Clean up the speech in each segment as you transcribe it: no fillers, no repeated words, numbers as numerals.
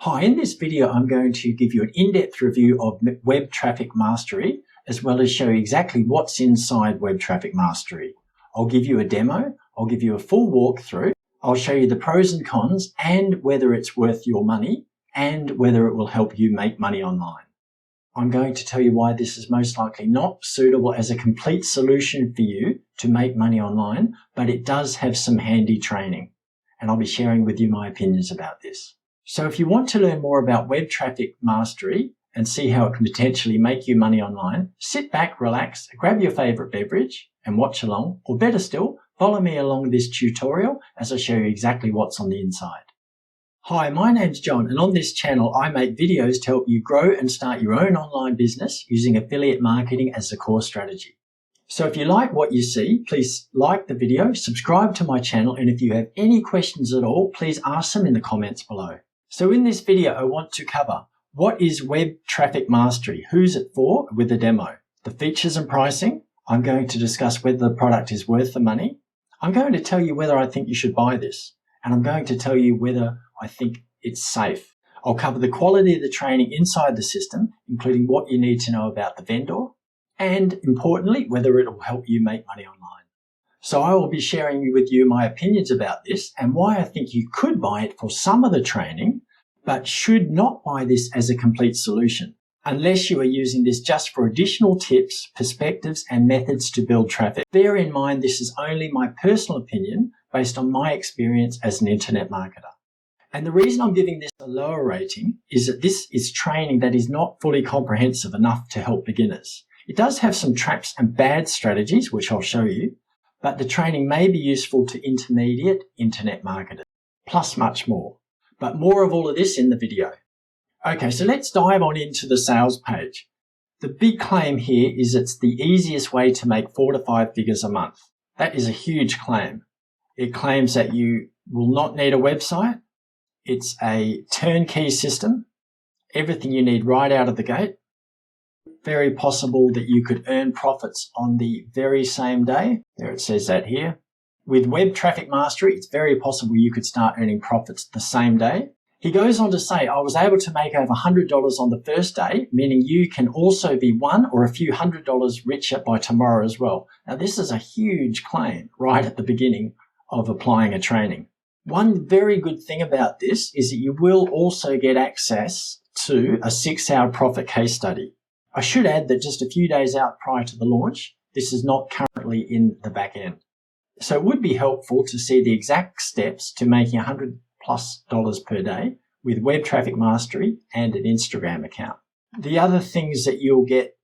Hi, in this video I'm going to give you an in-depth review of Web Traffic Mastery, as well as show you exactly what's inside Web Traffic Mastery. I'll give you a demo, I'll give you a full walkthrough, I'll show you the pros and cons and whether it's worth your money and whether it will help you make money online. I'm going to tell you why this is most likely not suitable as a complete solution for you to make money online, but it does have some handy training, and I'll be sharing with you my opinions about this. So if you want to learn more about Web Traffic Mastery and see how it can potentially make you money online, sit back, relax, grab your favorite beverage and watch along, or better still, follow me along this tutorial as I show you exactly what's on the inside. Hi, my name's John, and on this channel I make videos to help you grow and start your own online business using affiliate marketing as the core strategy. So if you like what you see, please like the video, subscribe to my channel, and if you have any questions at all, please ask them in the comments below. So in this video, I want to cover what is Web Traffic Mastery, who's it for with a demo, the features and pricing. I'm going to discuss whether the product is worth the money. I'm going to tell you whether I think you should buy this, and I'm going to tell you whether I think it's safe. I'll cover the quality of the training inside the system, including what you need to know about the vendor, and importantly, whether it will help you make money online. So I will be sharing with you my opinions about this and why I think you could buy it for some of the training, but should not buy this as a complete solution, unless you are using this just for additional tips, perspectives, and methods to build traffic. Bear in mind, this is only my personal opinion based on my experience as an internet marketer. And the reason I'm giving this a lower rating is that this is training that is not fully comprehensive enough to help beginners. It does have some traps and bad strategies, which I'll show you, but the training may be useful to intermediate internet marketers, plus much more. But more of all of this in the video. Okay, so let's dive on into the sales page. The big claim here is it's the easiest way to make 4 to 5 figures a month. That is a huge claim. It claims that you will not need a website. It's a turnkey system, everything you need right out of the gate. Very possible that you could earn profits on the very same day. There it says that here. With Web Traffic Mastery, it's very possible you could start earning profits the same day. He goes on to say, I was able to make over $100 on the first day, meaning you can also be $1 or a few $100 richer by tomorrow as well. Now, this is a huge claim right at the beginning of applying a training. One very good thing about this is that you will also get access to a 6-hour profit case study. I should add that just a few days out prior to the launch, this is not currently in the back end. So it would be helpful to see the exact steps to making $100+ per day with Web Traffic Mastery and an Instagram account. The other things that you'll get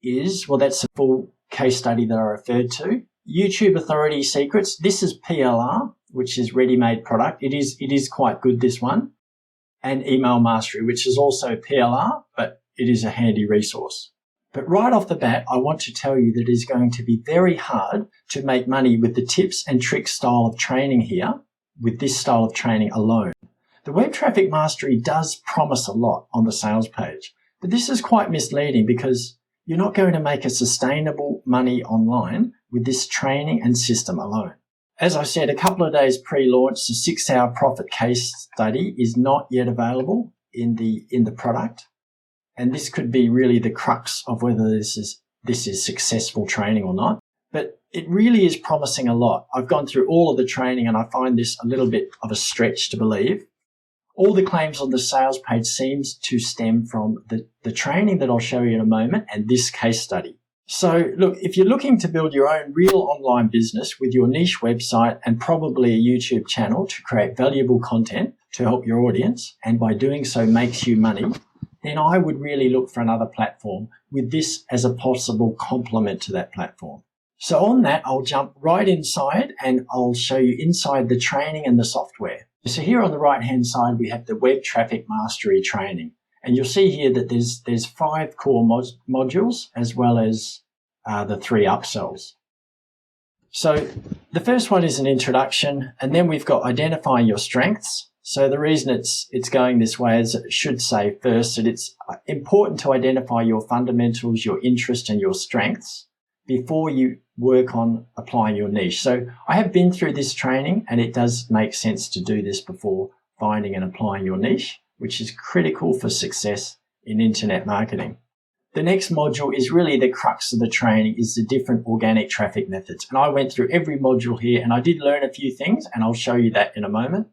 is, well, that's a full case study that I referred to. YouTube Authority Secrets. This is PLR, which is ready-made product. It is quite good, this one. And Email Mastery, which is also PLR, but it is a handy resource. But right off the bat, I want to tell you that it is going to be very hard to make money with the tips and tricks style of training here, with this style of training alone. The Web Traffic Mastery does promise a lot on the sales page, but this is quite misleading because you're not going to make a sustainable money online with this training and system alone. As I said, a couple of days pre-launch, the 6-hour profit case study is not yet available in the product. And this could be really the crux of whether this is successful training or not. But it really is promising a lot. I've gone through all of the training and I find this a little bit of a stretch to believe. All the claims on the sales page seems to stem from the training that I'll show you in a moment and this case study. So look, if you're looking to build your own real online business with your niche website and probably a YouTube channel to create valuable content to help your audience, and by doing so makes you money, then I would really look for another platform with this as a possible complement to that platform. So on that, I'll jump right inside and I'll show you inside the training and the software. So here on the right-hand side, we have the Web Traffic Mastery training. And you'll see here that there's 5 core modules as well as the 3 upsells. So the first one is an introduction, and then we've got identifying your strengths. So the reason it's going this way is it should say first that it's important to identify your fundamentals, your interest, and your strengths before you work on applying your niche. So I have been through this training and it does make sense to do this before finding and applying your niche. which is critical for success in internet marketing. The next module is really the crux of the training, is the different organic traffic methods. And I went through every module here and I did learn a few things, and I'll show you that in a moment.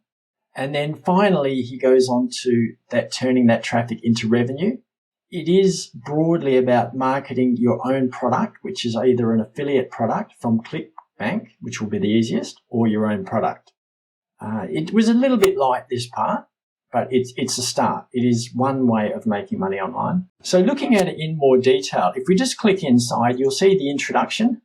And then finally, he goes on to that turning that traffic into revenue. It is broadly about marketing your own product, which is either an affiliate product from ClickBank, which will be the easiest, or your own product. It was a little bit light, this part, but it's a start. It is one way of making money online. So looking at it in more detail, if we just click inside, you'll see the introduction.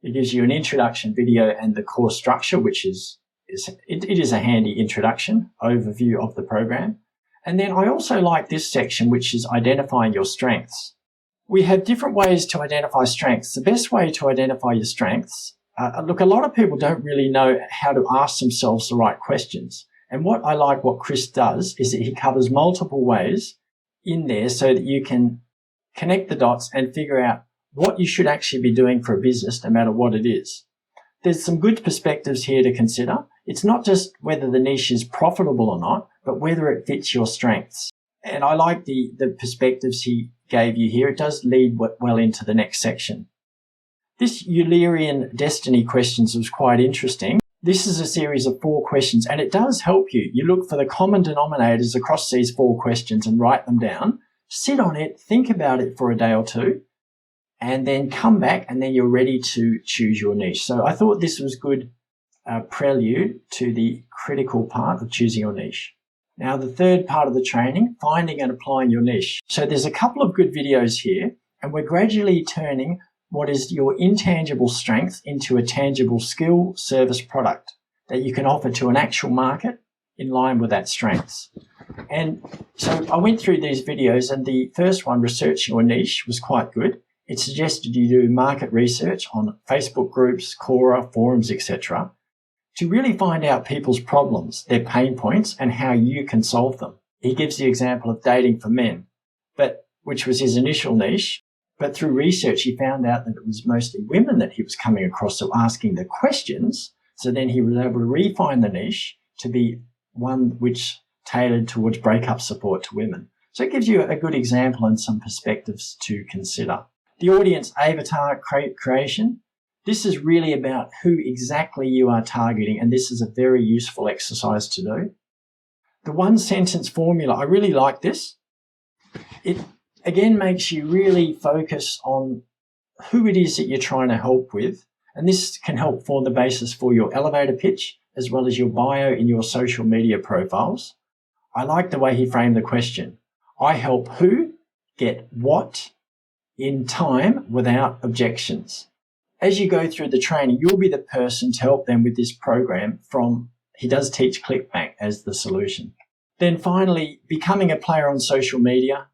It gives you an introduction video and the course structure, which is a handy introduction overview of the program. And then I also like this section, which is identifying your strengths. We have different ways to identify strengths. The best way to identify your strengths, look, a lot of people don't really know how to ask themselves the right questions. And what I like what Chris does is that he covers multiple ways in there so that you can connect the dots and figure out what you should actually be doing for a business, no matter what it is. There's some good perspectives here to consider. It's not just whether the niche is profitable or not, but whether it fits your strengths. And I like the perspectives he gave you here. It does lead well into the next section. This Eulerian destiny questions was quite interesting. This is a series of 4 questions, and it does help you. You look for the common denominators across these 4 questions and write them down. Sit on it, think about it for a day or two, and then come back, and then you're ready to choose your niche. So I thought this was good prelude to the critical part of choosing your niche. Now, the third part of the training, finding and applying your niche. So there's a couple of good videos here, and we're gradually turning what is your intangible strength into a tangible skill, service, product that you can offer to an actual market in line with that strengths. And so I went through these videos, and the first one, researching your niche, was quite good. It suggested you do market research on Facebook groups, Quora, forums, etc., to really find out people's problems, their pain points, and how you can solve them. He gives the example of dating for men, which was his initial niche. But through research, he found out that it was mostly women that he was coming across, so asking the questions. So then he was able to refine the niche to be one which tailored towards breakup support to women. So it gives you a good example and some perspectives to consider. The audience avatar creation. This is really about who exactly you are targeting, and this is a very useful exercise to do. The 1-sentence formula, I really like this. It again makes you really focus on who it is that you're trying to help with, and this can help form the basis for your elevator pitch as well as your bio in your social media profiles. I like the way he framed the question. I help who get what in time without objections. As you go through the training, you'll be the person to help them with this program he does teach ClickBank as the solution. Then finally, becoming a player on social media.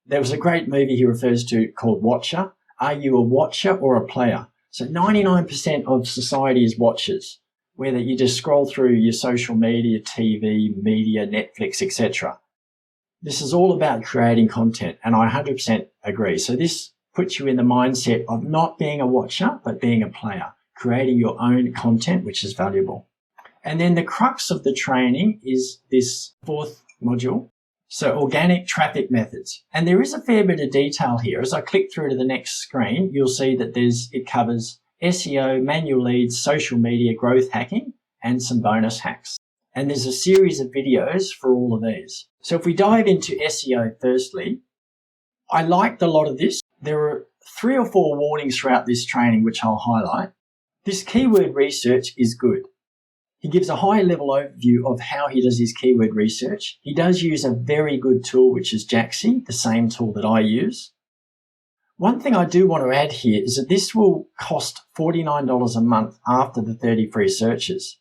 There was a great movie he refers to called Watcher. Are you a watcher or a player? So 99% of society is watchers, whether you just scroll through your social media, TV, media, Netflix, etc. This is all about creating content, and I 100% agree. So this puts you in the mindset of not being a watcher, but being a player, creating your own content, which is valuable. And then the crux of the training is this 4th module. So organic traffic methods. And there is a fair bit of detail here. As I click through to the next screen, you'll see that it covers SEO, manual leads, social media, growth hacking, and some bonus hacks. And there's a series of videos for all of these. So if we dive into SEO firstly, I liked a lot of this. There are 3 or 4 warnings throughout this training, which I'll highlight. This keyword research is good. He gives a high-level overview of how he does his keyword research. He does use a very good tool, which is Jaxi, the same tool that I use. One thing I do want to add here is that this will cost $49 a month after the 30 free searches.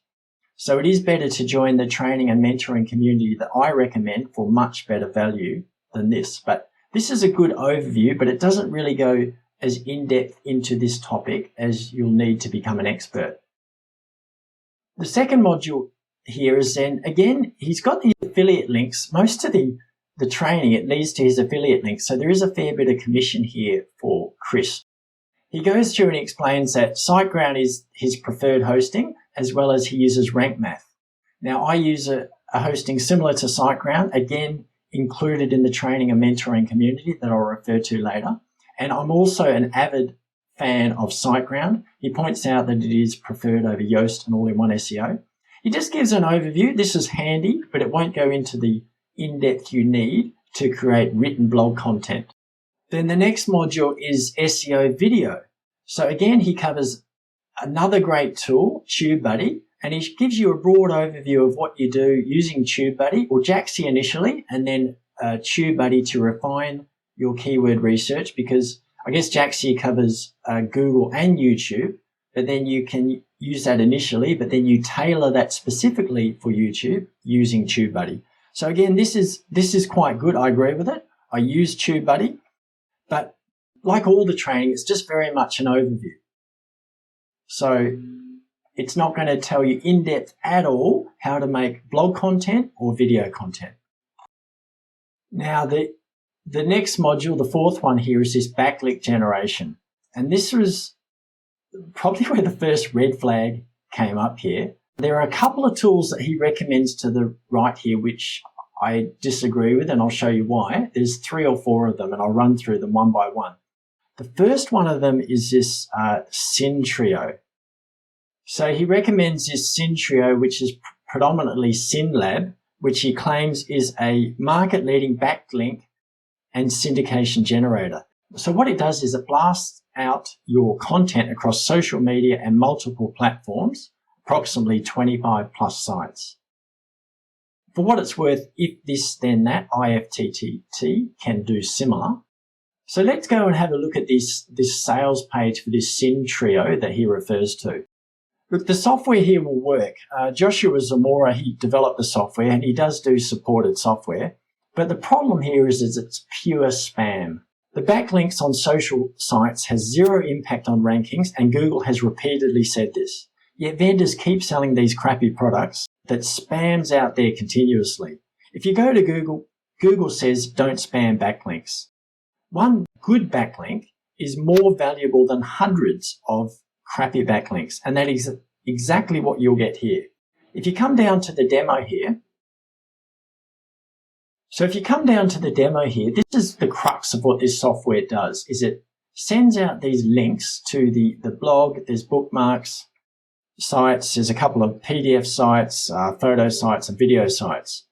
So it is better to join the training and mentoring community that I recommend for much better value than this. But this is a good overview, but it doesn't really go as in-depth into this topic as you'll need to become an expert. The second module here is then, again, he's got the affiliate links. Most of the training, it leads to his affiliate links. So there is a fair bit of commission here for Chris. He goes through and explains that SiteGround is his preferred hosting, as well as he uses Rank Math. Now, I use a hosting similar to SiteGround. Again, included in the training and mentoring community that I'll refer to later. And I'm also an avid fan of SiteGround. He points out that it is preferred over Yoast and all-in-one SEO. He just gives an overview. This is handy, but it won't go into the in-depth you need to create written blog content. Then the next module is SEO video. So again, he covers another great tool, TubeBuddy, and he gives you a broad overview of what you do using TubeBuddy or Jaxie initially, and then TubeBuddy to refine your keyword research, because I guess Jaxie covers Google and YouTube, but then you can use that initially, but then you tailor that specifically for YouTube using TubeBuddy. So again, this is quite good. I agree with it. I use TubeBuddy, but like all the training, it's just very much an overview. So it's not going to tell you in depth at all how to make blog content or video content. Now, the next module, the fourth one here, is this backlink generation. And this was probably where the first red flag came up here. There are a couple of tools that he recommends to the right here, which I disagree with, and I'll show you why. There's 3 or 4 of them, and I'll run through them one by one. The first one of them is this Syntrio. So he recommends this Syntrio, which is predominantly SynLab, which he claims is a market-leading backlink and syndication generator. So what it does is it blasts out your content across social media and multiple platforms, approximately 25 plus sites. For what it's worth, if this then that, IFTTT can do similar. So let's go and have a look at this sales page for this Syntrio that he refers to. Look, the software here will work. Joshua Zamora, he developed the software and he does do supported software. But the problem here is it's pure spam. The backlinks on social sites has zero impact on rankings, and Google has repeatedly said this. Yet vendors keep selling these crappy products that spams out there continuously. If you go to Google, Google says don't spam backlinks. One good backlink is more valuable than hundreds of crappy backlinks, and that is exactly what you'll get here. If you come down to the demo here, this is the crux of what this software does, is it sends out these links to the blog. There's bookmarks, sites, there's a couple of PDF sites, photo sites and video sites.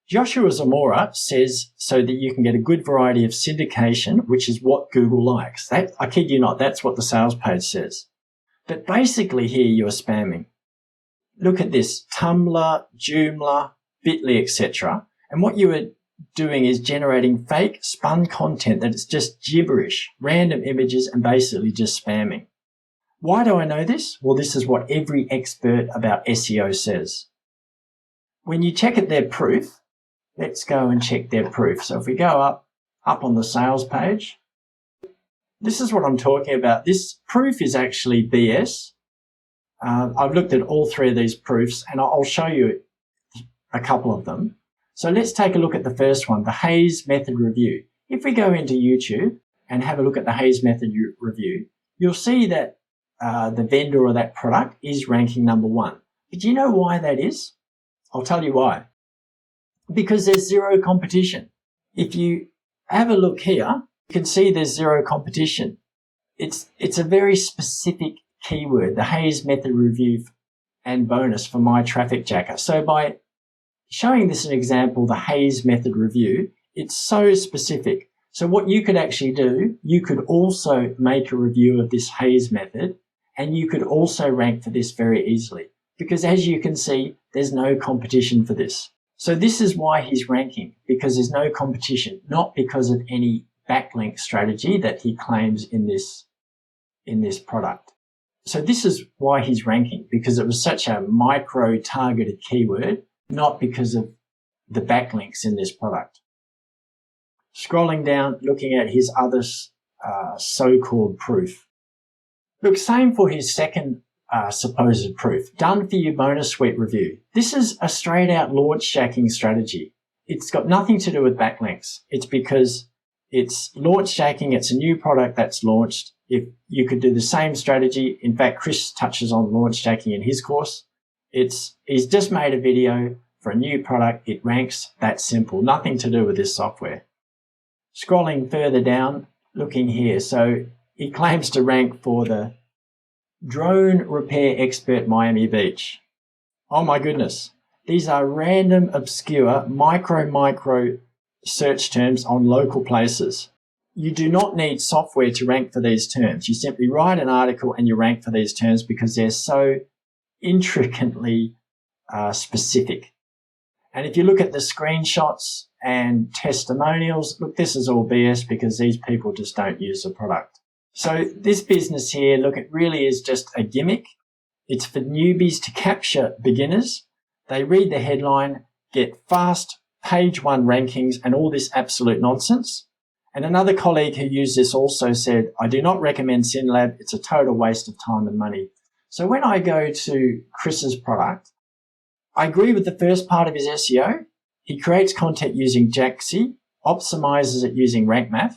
Joshua Zamora says so that you can get a good variety of syndication, which is what Google likes. That, I kid you not, that's what the sales page says. But basically here you're spamming. Look at this, Tumblr, Joomla, Bitly, etc. And what you are doing is generating fake, spun content that is just gibberish, random images, and basically just spamming. Why do I know this? Well, this is what every expert about SEO says. When you check at their proof, let's go and check their proof. So if we go up on the sales page, this is what I'm talking about. This proof is actually BS. I've looked at all 3 of these proofs, and I'll show you a couple of them. So let's take a look at the first one, the Hayes method review. If we go into YouTube and have a look at the Hayes method review, you'll see that the vendor of that product is ranking number 1. But do you know why that is? I'll tell you why. Because there's zero competition. If you have a look here, you can see there's zero competition. It's a very specific keyword, the Hayes method review and bonus for my traffic jacker. So by showing this an example, the Hayes method review, it's so specific. So what you could actually do, you could also make a review of this Hayes method, and you could also rank for this very easily, because as you can see, there's no competition for this. So this is why he's ranking, because there's no competition, not because of any backlink strategy that he claims in this product. So this is why he's ranking, because it was such a micro-targeted keyword, not because of the backlinks in this product. Scrolling down, looking at his other so-called proof. Look, same for his second supposed proof. Done for you bonus suite review. This is a straight out launch jacking strategy. It's got nothing to do with backlinks. It's because it's launch jacking. It's a new product that's launched. If you could do the same strategy, in fact, Chris touches on launch jacking in his course. He's just made a video for a new product, it ranks. That simple. Nothing to do with this software. Scrolling further down, looking here. So it claims to rank for the drone repair expert Miami Beach. Oh my goodness. These are random, obscure, micro search terms on local places. You do not need software to rank for these terms. You simply write an article and you rank for these terms because they're so intricately specific. And if you look at the screenshots and testimonials, look, this is all BS because these people just don't use the product. So this business here, look, it really is just a gimmick. It's for newbies to capture beginners. They read the headline, get fast page 1 rankings and all this absolute nonsense. And another colleague who used this also said, I do not recommend SYNLAB. It's a total waste of time and money. So when I go to Chris's product, I agree with the first part of his SEO. He creates content using Jaxi, optimizes it using RankMath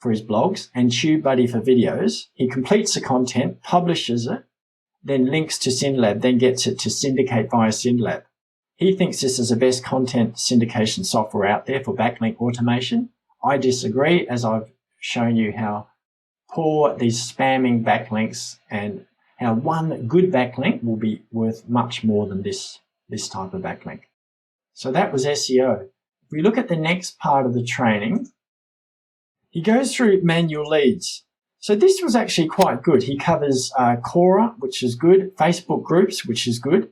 for his blogs, and TubeBuddy for videos. He completes the content, publishes it, then links to SYNLAB, then gets it to syndicate via SYNLAB. He thinks this is the best content syndication software out there for backlink automation. I disagree, as I've shown you how poor these spamming backlinks and how one good backlink will be worth much more than this type of backlink. So that was SEO. If we look at the next part of the training, he goes through manual leads. So this was actually quite good. He covers Quora, which is good, Facebook groups, which is good.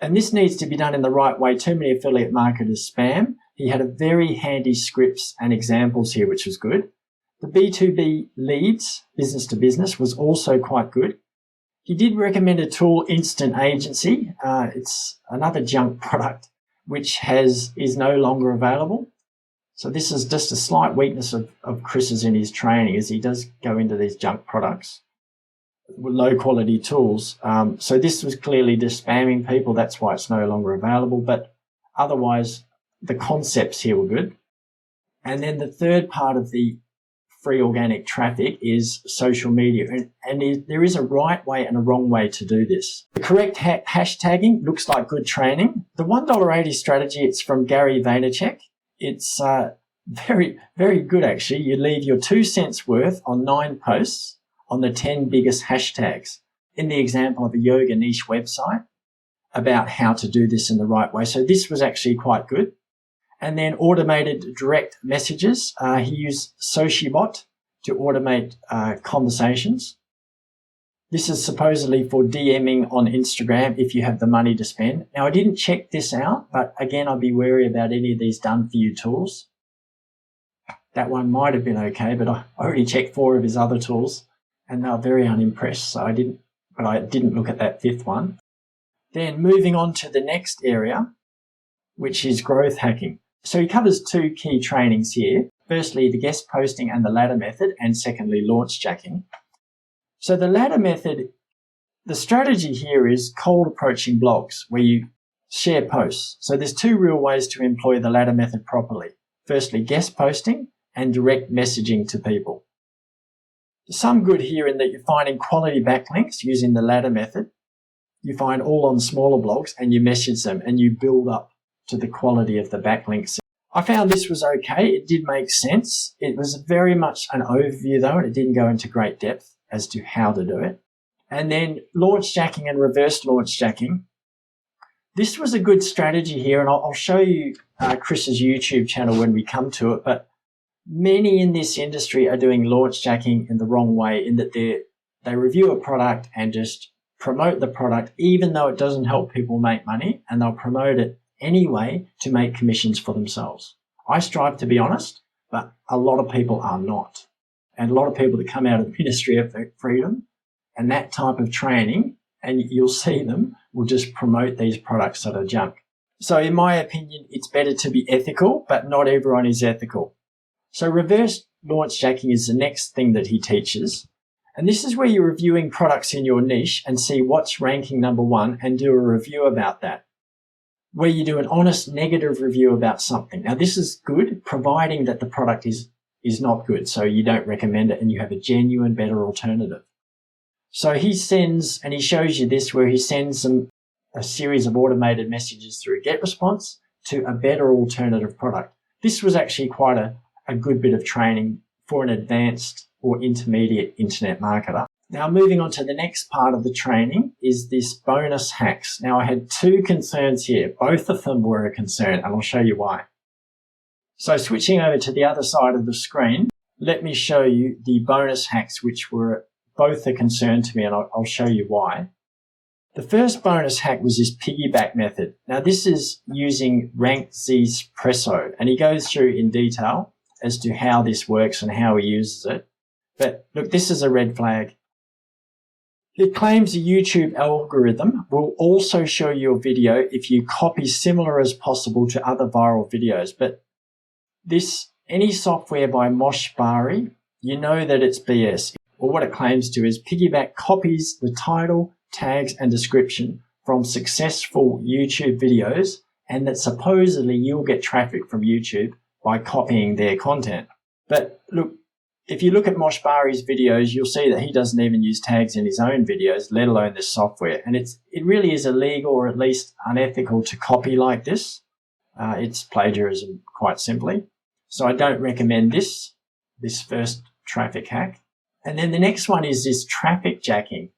And this needs to be done in the right way. Too many affiliate marketers spam. He had a very handy scripts and examples here, which was good. The B2B leads, business to business, was also quite good. He did recommend a tool, Instant Agency. It's another junk product which is no longer available. So this is just a slight weakness of Chris's in his training, as he does go into these junk products with low quality tools. So this was clearly just spamming people. That's why it's no longer available. But otherwise, the concepts here were good. And then the third part of the free organic traffic is social media. And there is a right way and a wrong way to do this. The correct hashtagging looks like good training. The $1.80 strategy, it's from Gary Vaynerchuk. It's very, very good, actually. You leave your 2 cents worth on 9 posts on the 10 biggest hashtags. In the example of a yoga niche website about how to do this in the right way. So this was actually quite good. And then automated direct messages. He used SoshiBot to automate conversations. This is supposedly for DMing on Instagram if you have the money to spend. Now, I didn't check this out, but again, I'd be wary about any of these done-for-you tools. That one might have been okay, but I already checked 4 of his other tools, and they were very unimpressed, so I didn't look at that 5th one. Then moving on to the next area, which is growth hacking. So he covers 2 key trainings here. Firstly, the guest posting and the ladder method, and secondly, launch jacking. So the ladder method, the strategy here is cold approaching blogs where you share posts. So there's 2 real ways to employ the ladder method properly. Firstly, guest posting and direct messaging to people. Some good here in that you're finding quality backlinks using the ladder method. You find all on smaller blogs and you message them and you build up to the quality of the backlinks. I found this was okay. It did make sense. It was very much an overview though, and it didn't go into great depth as to how to do it. And then launch jacking and reverse launch jacking. This was a good strategy here, and I'll show you Chris's YouTube channel when we come to it, but many in this industry are doing launch jacking in the wrong way, in that they review a product and just promote the product even though it doesn't help people make money, and they'll promote it anyway to make commissions for themselves. I strive to be honest, but a lot of people are not. And a lot of people that come out of the Ministry of Freedom and that type of training, and you'll see them, will just promote these products that are junk. So in my opinion, it's better to be ethical, but not everyone is ethical. So reverse launch jacking is the next thing that he teaches. And this is where you're reviewing products in your niche and see what's ranking number 1 and do a review about that, where you do an honest negative review about something. Now, this is good, providing that the product is not good, so you don't recommend it and you have a genuine better alternative. So he sends, and he shows you this, where he sends them a series of automated messages through GetResponse to a better alternative product. This was actually quite a good bit of training for an advanced or intermediate internet marketer. Now, moving on to the next part of the training is this bonus hacks. Now, I had two concerns here. Both of them were a concern, and I'll show you why. So switching over to the other side of the screen, let me show you the bonus hacks, which were both a concern to me, and I'll show you why. The first bonus hack was this piggyback method. Now, this is using RankZ's Presso, and he goes through in detail as to how this works and how he uses it. But look, this is a red flag. It claims the YouTube algorithm will also show your video if you copy similar as possible to other viral videos. But any software by Moshbari, you know that it's BS. Or what it claims to is piggyback copies the title, tags, and description from successful YouTube videos, and that supposedly you'll get traffic from YouTube by copying their content. But look, if you look at Moshbari's videos, you'll see that he doesn't even use tags in his own videos, let alone this software. And it really is illegal, or at least unethical, to copy like this. It's plagiarism, quite simply. So I don't recommend this first traffic hack. And then the next one is this traffic jacking.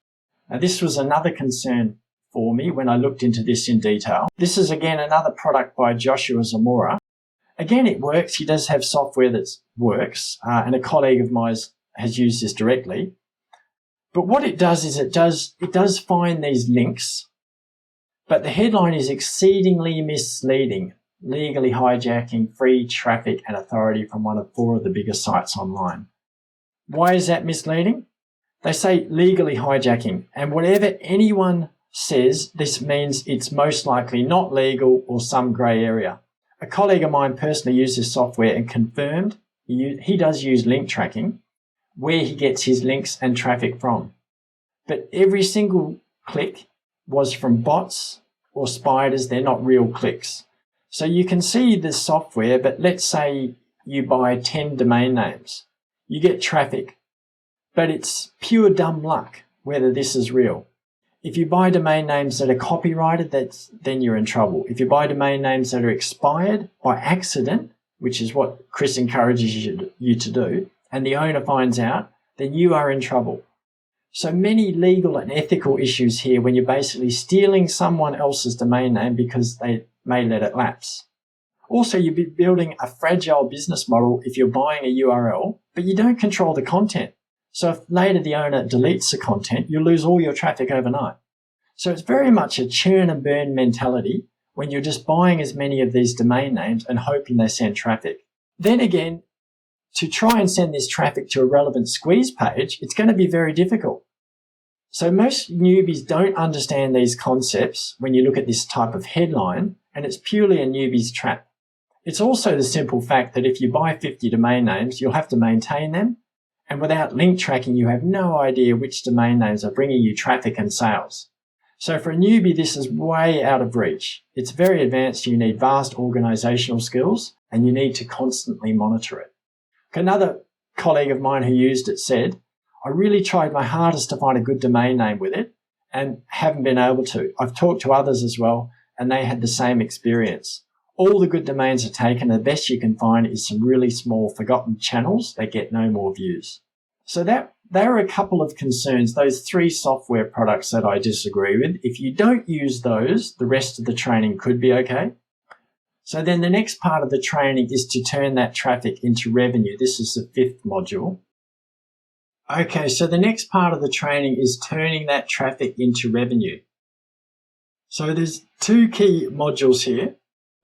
Now, this was another concern for me when I looked into this in detail. This is, again, another product by Joshua Zamora. Again, it works. He does have software that works, and a colleague of mine has used this directly. But what it does is it does find these links, but the headline is exceedingly misleading, legally hijacking free traffic and authority from one of 4 of the biggest sites online. Why is that misleading? They say legally hijacking, and whatever anyone says, this means it's most likely not legal or some grey area. A colleague of mine personally used this software and confirmed he does use link tracking, where he gets his links and traffic from. But every single click was from bots or spiders. They're not real clicks. So you can see this software, but let's say you buy 10 domain names. You get traffic, but it's pure dumb luck whether this is real. If you buy domain names that are copyrighted, then you're in trouble. If you buy domain names that are expired by accident, which is what Chris encourages you to do, and the owner finds out, then you are in trouble. So many legal and ethical issues here when you're basically stealing someone else's domain name because they may let it lapse. Also, you'd be building a fragile business model if you're buying a URL, but you don't control the content. So if later the owner deletes the content, you lose all your traffic overnight. So it's very much a churn and burn mentality when you're just buying as many of these domain names and hoping they send traffic. Then again, to try and send this traffic to a relevant squeeze page, it's going to be very difficult. So most newbies don't understand these concepts when you look at this type of headline, and it's purely a newbie's trap. It's also the simple fact that if you buy 50 domain names, you'll have to maintain them. And without link tracking, you have no idea which domain names are bringing you traffic and sales. So for a newbie, this is way out of reach. It's very advanced. You need vast organizational skills, and you need to constantly monitor it. Another colleague of mine who used it said, I really tried my hardest to find a good domain name with it and haven't been able to. I've talked to others as well, and they had the same experience. All the good domains are taken. The best you can find is some really small forgotten channels that get no more views. So there are a couple of concerns, those 3 software products that I disagree with. If you don't use those, the rest of the training could be okay. So then the next part of the training is to turn that traffic into revenue. This is the 5th module. Okay, so the next part of the training is turning that traffic into revenue. So there's 2 key modules here.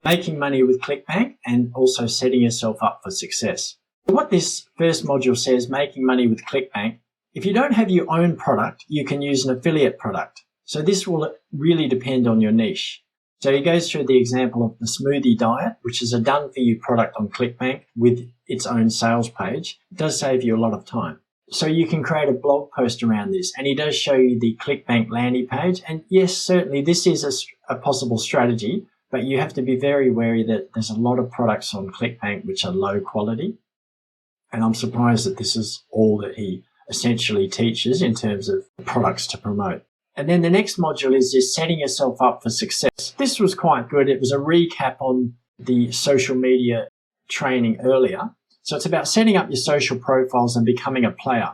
Making money with ClickBank and also setting yourself up for success. What this first module says, making money with ClickBank, if you don't have your own product, you can use an affiliate product. So this will really depend on your niche. So he goes through the example of the smoothie diet, which is a done-for-you product on ClickBank with its own sales page. It does save you a lot of time. So you can create a blog post around this, and he does show you the ClickBank landing page. And yes, certainly this is a possible strategy, but you have to be very wary that there's a lot of products on ClickBank which are low quality. And I'm surprised that this is all that he essentially teaches in terms of products to promote. And then the next module is this setting yourself up for success. This was quite good. It was a recap on the social media training earlier. So it's about setting up your social profiles and becoming a player.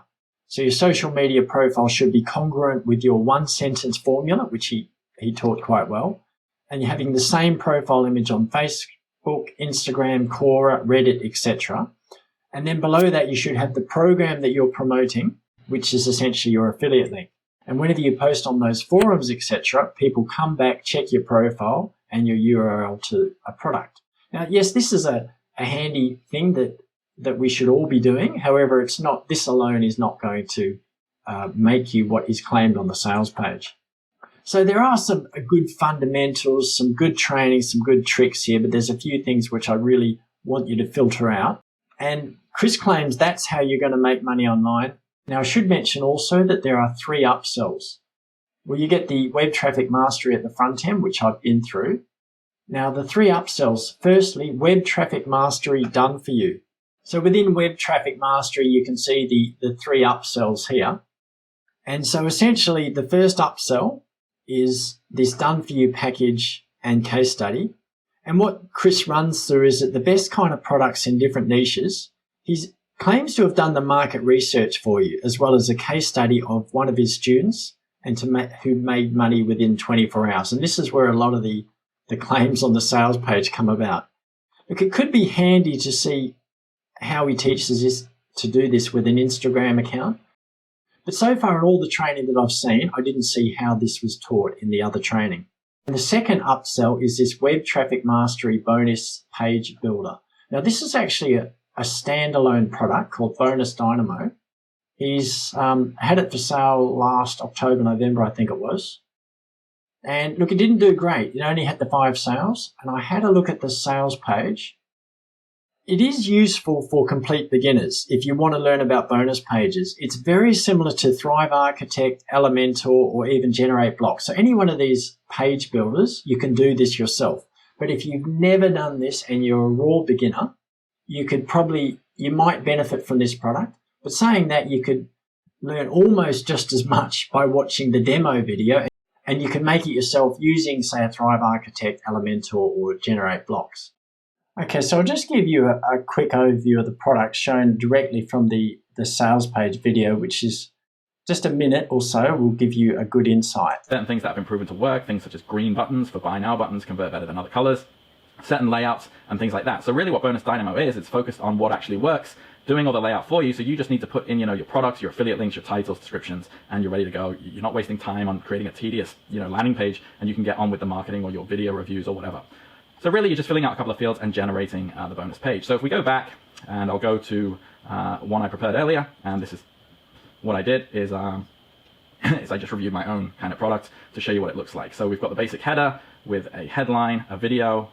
So your social media profile should be congruent with your one-sentence formula, which he taught quite well. And you're having the same profile image on Facebook, Instagram, Quora, Reddit, etc. And then below that, you should have the program that you're promoting, which is essentially your affiliate link. And whenever you post on those forums, etc., people come back, check your profile and your URL to a product. Now, yes, this is a handy thing that we should all be doing. However, it's not. This alone is not going to make you what is claimed on the sales page. So there are some good fundamentals, some good training, some good tricks here, but there's a few things which I really want you to filter out. And Chris claims that's how you're going to make money online. Now, I should mention also that there are 3 upsells. Well, you get the web traffic mastery at the front end, which I've been through. Now, the 3 upsells. Firstly, web traffic mastery done for you. So within web traffic mastery, you can see the 3 upsells here. And so essentially, the first upsell is this done for you package and case study. And what Chris runs through is that the best kind of products in different niches, he claims to have done the market research for you, as well as a case study of one of his students and who made money within 24 hours. And this is where a lot of the claims on the sales page come about. Look, it could be handy to see how he teaches us to do this with an Instagram account. But so far in all the training that I've seen, I didn't see how this was taught in the other training. And the second upsell is this web traffic mastery bonus page builder. Now, this is actually a standalone product called Bonus Dynamo. He's had it for sale last October, November, I think it was. And look, it didn't do great. It only had the 5 sales. And I had a look at the sales page. It is useful for complete beginners if you want to learn about bonus pages. It's very similar to Thrive Architect, Elementor, or even Generate Blocks. So any one of these page builders, you can do this yourself. But if you've never done this and you're a raw beginner, you might benefit from this product. But saying that, you could learn almost just as much by watching the demo video, and you can make it yourself using, say, a Thrive Architect, Elementor, or Generate Blocks. Okay, so I'll just give you a quick overview of the product shown directly from the sales page video, which is just a minute or so. Will give you a good insight. Certain things that have been proven to work, things such as green buttons for buy now buttons convert better than other colors, certain layouts and things like that. So really what Bonus Dynamo is, it's focused on what actually works, doing all the layout for you. So you just need to put in, your products, your affiliate links, your titles, descriptions, and you're ready to go. You're not wasting time on creating a tedious, landing page, and you can get on with the marketing or your video reviews or whatever. So really, you're just filling out a couple of fields and generating the bonus page. So if we go back, and I'll go to one I prepared earlier, and this is what I did is I just reviewed my own kind of product to show you what it looks like. So we've got the basic header with a headline, a video.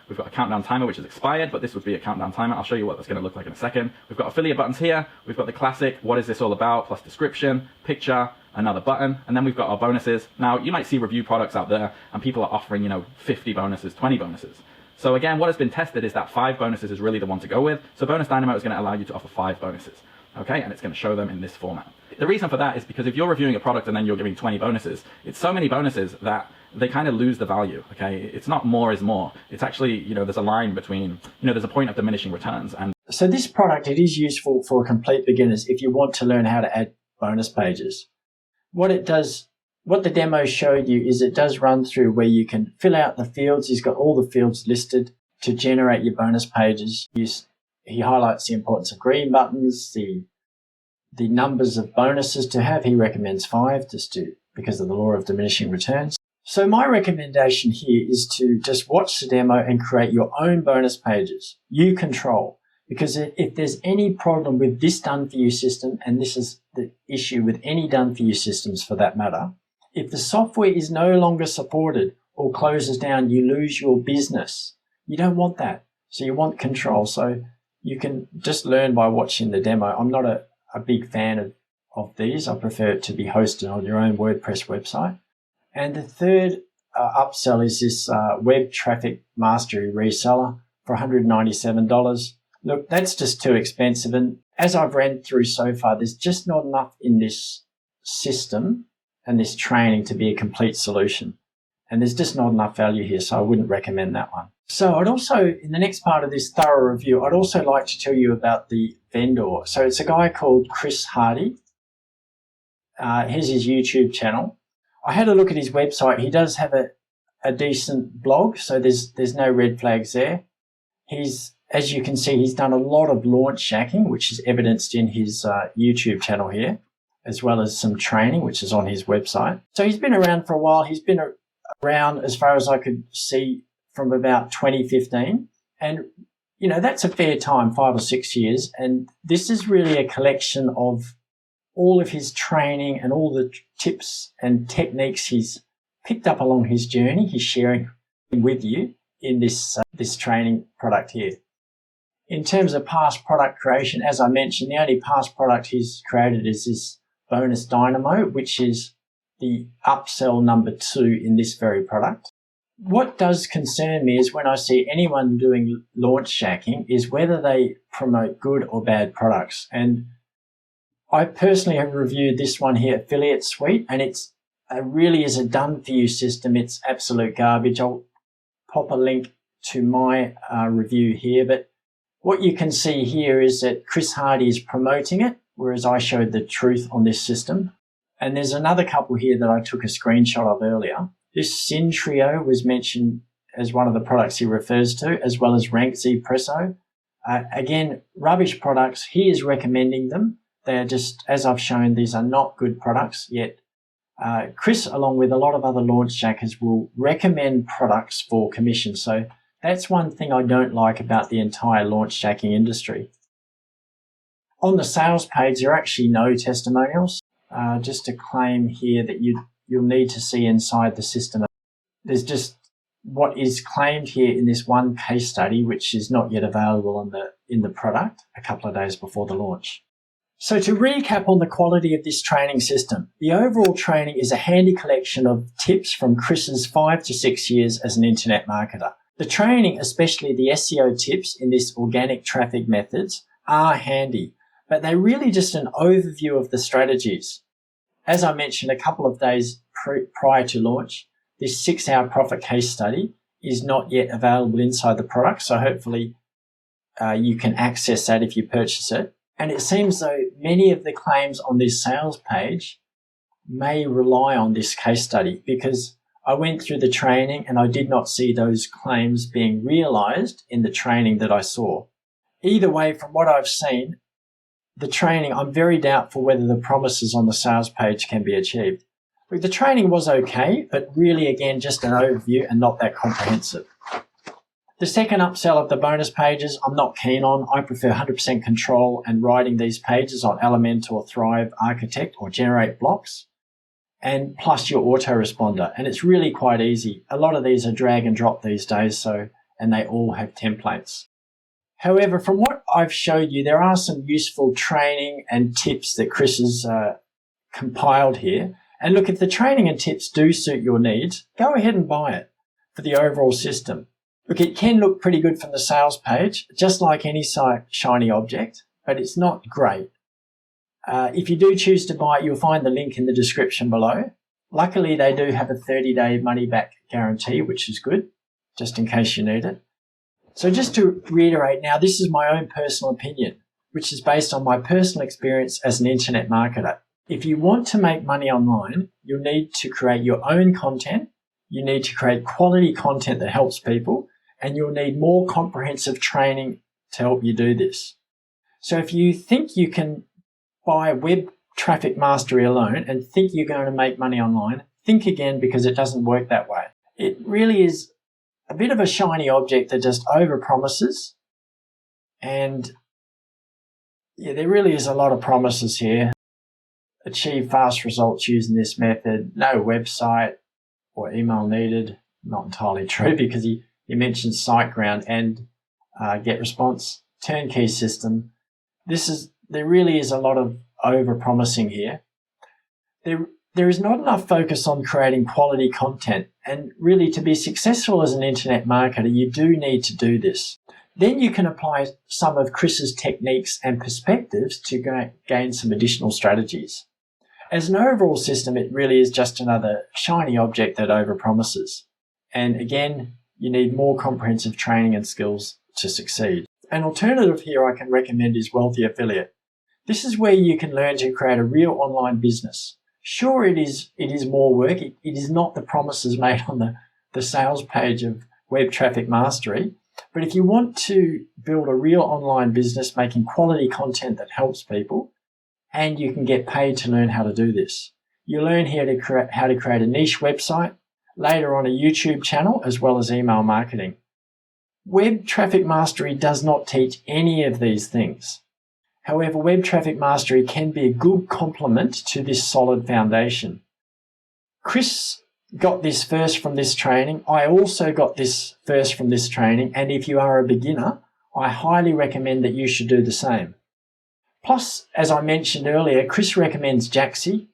We've got a countdown timer, which is expired, but this would be a countdown timer. I'll show you what that's going to look like in a second. We've got affiliate buttons here. We've got the classic, what is this all about, plus description, picture, another button, and then we've got our bonuses. Now, you might see review products out there, and people are offering, 50 bonuses, 20 bonuses. So again, what has been tested is that 5 bonuses is really the one to go with. So Bonus Dynamo is going to allow you to offer 5 bonuses. Okay, and it's going to show them in this format. The reason for that is because if you're reviewing a product and then you're giving 20 bonuses, it's so many bonuses that they kind of lose the value, okay? It's not more is more. It's actually, there's a line between, there's a point of diminishing returns. And so this product, it is useful for complete beginners if you want to learn how to add bonus pages. What it does, what the demo showed you is it does run through where you can fill out the fields. He's got all the fields listed to generate your bonus pages. He highlights the importance of green buttons, the numbers of bonuses to have. He recommends 5 because of the law of diminishing returns. So my recommendation here is to just watch the demo and create your own bonus pages. You control. Because if there's any problem with this done-for-you system, and this is the issue with any done-for-you systems for that matter, if the software is no longer supported or closes down, you lose your business. You don't want that. So you want control. So you can just learn by watching the demo. I'm not a big fan of these. I prefer it to be hosted on your own WordPress website. And the third upsell is this web traffic mastery reseller for $197. Look, that's just too expensive. And as I've ran through so far, there's just not enough in this system and this training to be a complete solution. And there's just not enough value here, so I wouldn't recommend that one. So I'd also, in the next part of this thorough review, I'd also like to tell you about the vendor. So it's a guy called Chris Hardy. Here's his YouTube channel. I had a look at his website. He does have a decent blog, so there's no red flags there. As you can see, he's done a lot of launch hacking, which is evidenced in his YouTube channel here, as well as some training, which is on his website. So he's been around for a while. He's been around, as far as I could see, from about 2015. And, you know, that's a fair time, 5 or 6 years. And this is really a collection of all of his training and all the tips and techniques he's picked up along his journey. He's sharing with you in this training product here. In terms of past product creation, as I mentioned, the only past product he's created is this Bonus Dynamo, which is the upsell number 2 in this very product. What does concern me is when I see anyone doing launch hacking is whether they promote good or bad products. And I personally have reviewed this one here, Affiliate Suite, and it really is a done-for-you system. It's absolute garbage. I'll pop a link to my review here, but what you can see here is that Chris Hardy is promoting it, whereas I showed the truth on this system. And there's another couple here that I took a screenshot of earlier. This Syntrio was mentioned as one of the products he refers to, as well as Rank Z Presso. Again, rubbish products. He is recommending them. They are just, as I've shown, these are not good products, yet Chris, along with a lot of other launch hackers, will recommend products for commission. So that's one thing I don't like about the entire launch hacking industry. On the sales page, there are actually no testimonials. Just a claim here that you'll need to see inside the system. There's just what is claimed here in this one case study, which is not yet available in the product a couple of days before the launch. So to recap on the quality of this training system, the overall training is a handy collection of tips from Chris's 5 to 6 years as an internet marketer. The training, especially the SEO tips in this organic traffic methods, are handy, but they're really just an overview of the strategies. As I mentioned a couple of days prior to launch, this 6-hour profit case study is not yet available inside the product, so hopefully you can access that if you purchase it. And it seems though many of the claims on this sales page may rely on this case study, because I went through the training and I did not see those claims being realized in the training that I saw. Either way, from what I've seen, the training, I'm very doubtful whether the promises on the sales page can be achieved. Look, the training was okay, but really, again, just an overview and not that comprehensive. The second upsell of the bonus pages, I'm not keen on. I prefer 100% control and writing these pages on Elementor, Thrive, Architect, or Generate Blocks, and plus your autoresponder. And it's really quite easy. A lot of these are drag and drop these days, and they all have templates. However, from what I've showed you, there are some useful training and tips that Chris has compiled here. And look, if the training and tips do suit your needs, go ahead and buy it for the overall system. Look, it can look pretty good from the sales page, just like any shiny object, but it's not great. If you do choose to buy it, you'll find the link in the description below. Luckily, they do have a 30-day money-back guarantee, which is good, just in case you need it. So just to reiterate now, this is my own personal opinion, which is based on my personal experience as an internet marketer. If you want to make money online, you'll need to create your own content. You need to create quality content that helps people, and you'll need more comprehensive training to help you do this. So if you think you can buy web traffic mastery alone and think you're going to make money online, think again, because it doesn't work that way. It really is a bit of a shiny object that just overpromises. And yeah, there really is a lot of promises here. Achieve fast results using this method. No website or email needed. Not entirely true, because he mentioned SiteGround and GetResponse. Turnkey system. There really is a lot of over-promising here. There is not enough focus on creating quality content, and really to be successful as an internet marketer, you do need to do this. Then you can apply some of Chris's techniques and perspectives to gain some additional strategies. As an overall system, it really is just another shiny object that overpromises. And again, you need more comprehensive training and skills to succeed. An alternative here I can recommend is Wealthy Affiliate. This is where you can learn to create a real online business. Sure, it is more work. It is not the promises made on the sales page of Web Traffic Mastery. But if you want to build a real online business making quality content that helps people, and you can get paid to learn how to do this. You learn how to create a niche website, later on a YouTube channel, as well as email marketing. Web Traffic Mastery does not teach any of these things. However, Web Traffic Mastery can be a good complement to this solid foundation. Chris got this first from this training. I also got this first from this training, and if you are a beginner, I highly recommend that you should do the same. Plus, as I mentioned earlier, Chris recommends Jaxi,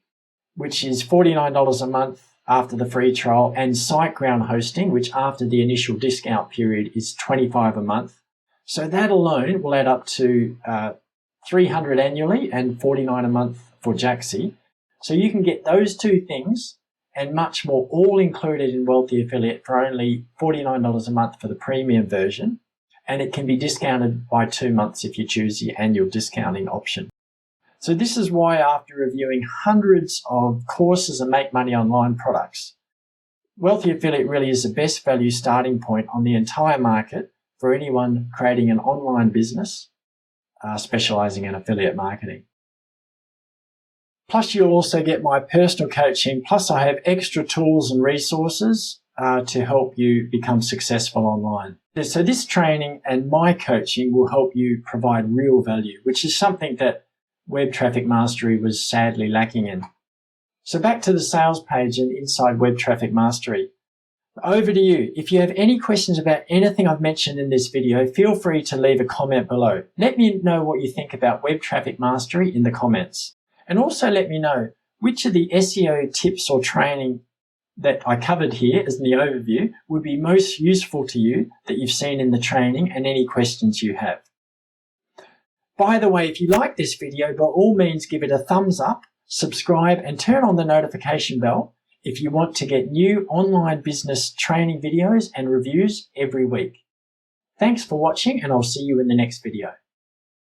which is $49 a month after the free trial, and SiteGround hosting, which after the initial discount period is $25 a month. So that alone will add up to $300 annually and $49 a month for Jaxi. So you can get those two things and much more all included in Wealthy Affiliate for only $49 a month for the premium version. And it can be discounted by 2 months if you choose the annual discounting option. So this is why, after reviewing hundreds of courses and make money online products, Wealthy Affiliate really is the best value starting point on the entire market for anyone creating an online business, specializing in affiliate marketing. Plus, you'll also get my personal coaching. Plus, I have extra tools and resources to help you become successful online. So this training and my coaching will help you provide real value, which is something that Web Traffic Mastery was sadly lacking in. So back to the sales page and inside Web Traffic Mastery. Over to you. If you have any questions about anything I've mentioned in this video, feel free to leave a comment below. Let me know what you think about Web Traffic Mastery in the comments. And also let me know which of the SEO tips or training that I covered here as in the overview would be most useful to you that you've seen in the training, and any questions you have. By the way, if you like this video, by all means give it a thumbs up, subscribe, and turn on the notification bell if you want to get new online business training videos and reviews every week. Thanks for watching, and I'll see you in the next video.